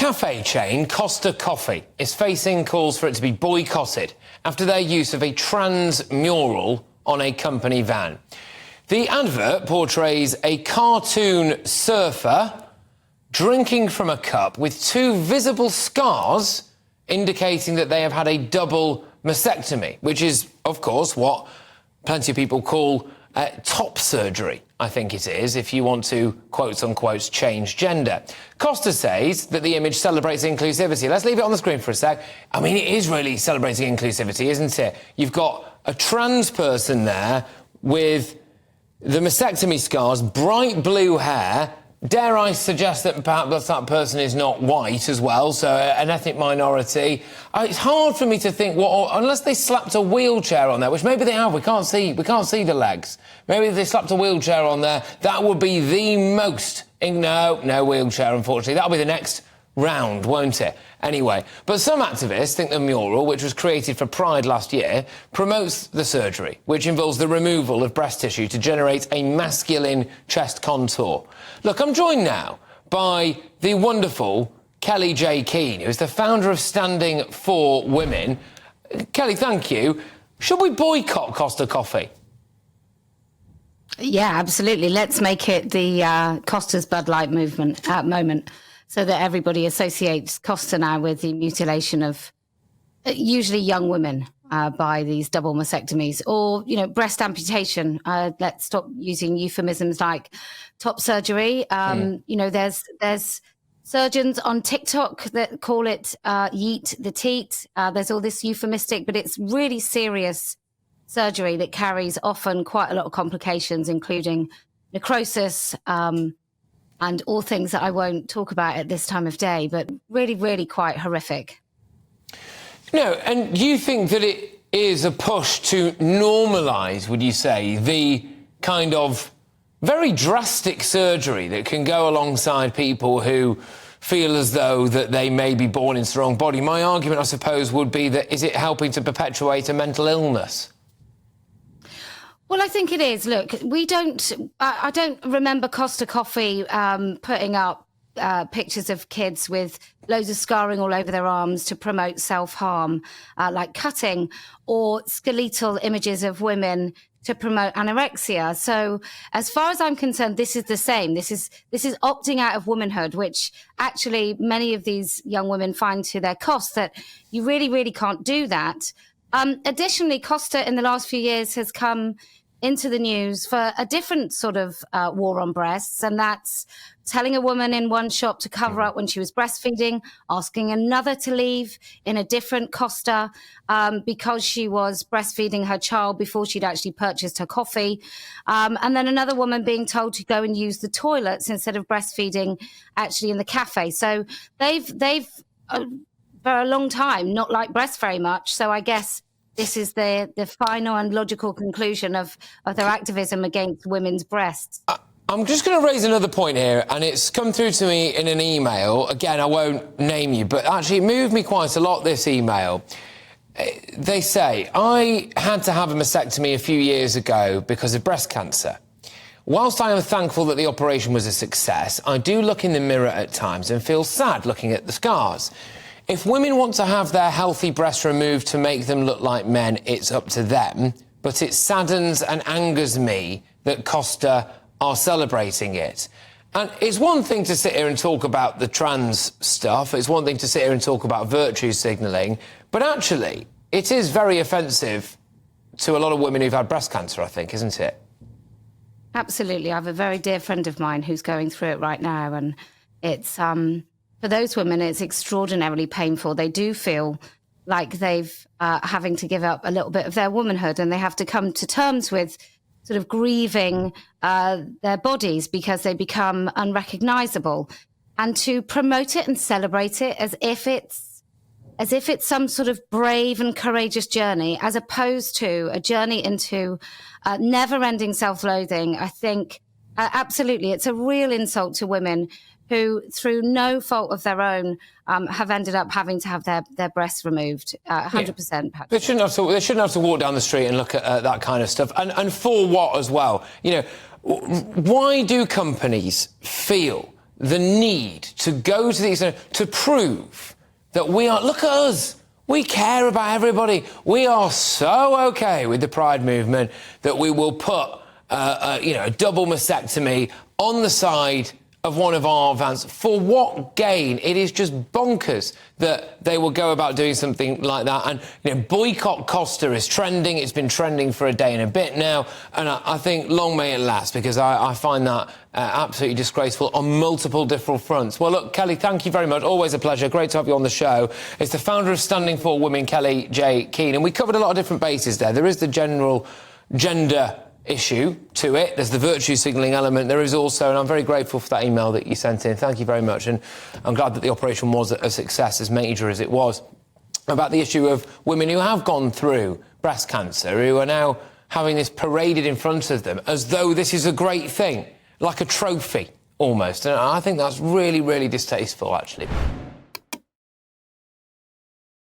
cafe chain Costa Coffee is facing calls for it to be boycotted after their use of a trans mural on a company van. The advert portrays a cartoon surfer drinking from a cup with two visible scars indicating that they have had a double mastectomy, which is, of course, what plenty of people call top surgery, I think it is, if you want to, quotes-unquote, change gender. Costa says that the image celebrates inclusivity. Let's leave it on the screen for a sec. I mean, it is really celebrating inclusivity, isn't it? You've got a trans person there with the mastectomy scars, bright blue hair. Dare I suggest that perhaps that person is not white as well, so an ethnic minority. It's hard for me to think unless they slapped a wheelchair on there, which maybe they have. We can't see the legs. Maybe if they slapped a wheelchair on there, that would be the most. No wheelchair, unfortunately. That'll be the next round, won't it? Anyway, but some activists think the mural, which was created for Pride last year, promotes the surgery, which involves the removal of breast tissue to generate a masculine chest contour. Look, I'm joined now by the wonderful Kellie-Jay Keen, who is the founder of Standing for Women. Kelly, thank you. Should we boycott Costa Coffee? Yeah, absolutely. Let's make it the Costa's Bud Light moment, so that everybody associates Costa now with the mutilation of usually young women by these double mastectomies or, breast amputation. Let's stop using euphemisms like top surgery. There's surgeons on TikTok that call it yeet the teat. There's all this euphemistic, but it's really serious surgery that carries often quite a lot of complications, including necrosis, and all things that I won't talk about at this time of day, but really, really quite horrific. No, and do you think that it is a push to normalise, would you say, the kind of very drastic surgery that can go alongside people who feel as though that they may be born into the wrong body? My argument, I suppose, would be that is it helping to perpetuate a mental illness? Well, I think it is. Look, I don't remember Costa Coffee putting up pictures of kids with loads of scarring all over their arms to promote self-harm, like cutting, or skeletal images of women to promote anorexia. So as far as I'm concerned, this is the same. This is opting out of womanhood, which actually many of these young women find to their cost that you really, really can't do that. Additionally, Costa in the last few years has come into the news for a different sort of war on breasts, and that's telling a woman in one shop to cover up when she was breastfeeding, asking another to leave in a different Costa because she was breastfeeding her child before she'd actually purchased her coffee, and then another woman being told to go and use the toilets instead of breastfeeding actually in the cafe. So they've for a long time not liked breasts very much. So I guess this is the final and logical conclusion of their activism against women's breasts. I'm just going to raise another point here, and it's come through to me in an email. Again, I won't name you, but actually it moved me quite a lot, this email. They say, I had to have a mastectomy a few years ago because of breast cancer. Whilst I am thankful that the operation was a success, I do look in the mirror at times and feel sad looking at the scars. If women want to have their healthy breasts removed to make them look like men, it's up to them. But it saddens and angers me that Costa are celebrating it. And it's one thing to sit here and talk about the trans stuff. It's one thing to sit here and talk about virtue signalling. But actually, it is very offensive to a lot of women who've had breast cancer, I think, isn't it? Absolutely. I have a very dear friend of mine who's going through it right now. And it's... for those women, it's extraordinarily painful. They do feel like they've having to give up a little bit of their womanhood, and they have to come to terms with sort of grieving their bodies because they become unrecognizable. And to promote it and celebrate it as if it's some sort of brave and courageous journey, as opposed to a journey into never-ending self-loathing, I think absolutely it's a real insult to women who, through no fault of their own, have ended up having to have their breasts removed. 100%. Patrick. They shouldn't have to walk down the street and look at that kind of stuff. And for what as well? Why do companies feel the need to go to these to prove that we are, look at us, we care about everybody. We are so okay with the Pride movement that we will put a double mastectomy on the side of one of our vans. For what gain? It is just bonkers that they will go about doing something like that. And boycott Costa is trending. It's been trending for a day and a bit now, and I think long may it last, because I find that absolutely disgraceful on multiple different fronts. Well, look, Kelly, thank you very much. Always a pleasure. Great to have you on the show. It's the founder of Standing for Women, Kellie-Jay Keen, and we covered a lot of different bases there. There is the general gender issue to it. There's the virtue signalling element. There is also, and I'm very grateful for that email that you sent in. Thank you very much. And I'm glad that the operation was a success, as major as it was, about the issue of women who have gone through breast cancer, who are now having this paraded in front of them as though this is a great thing, like a trophy almost. And I think that's really, really distasteful, actually.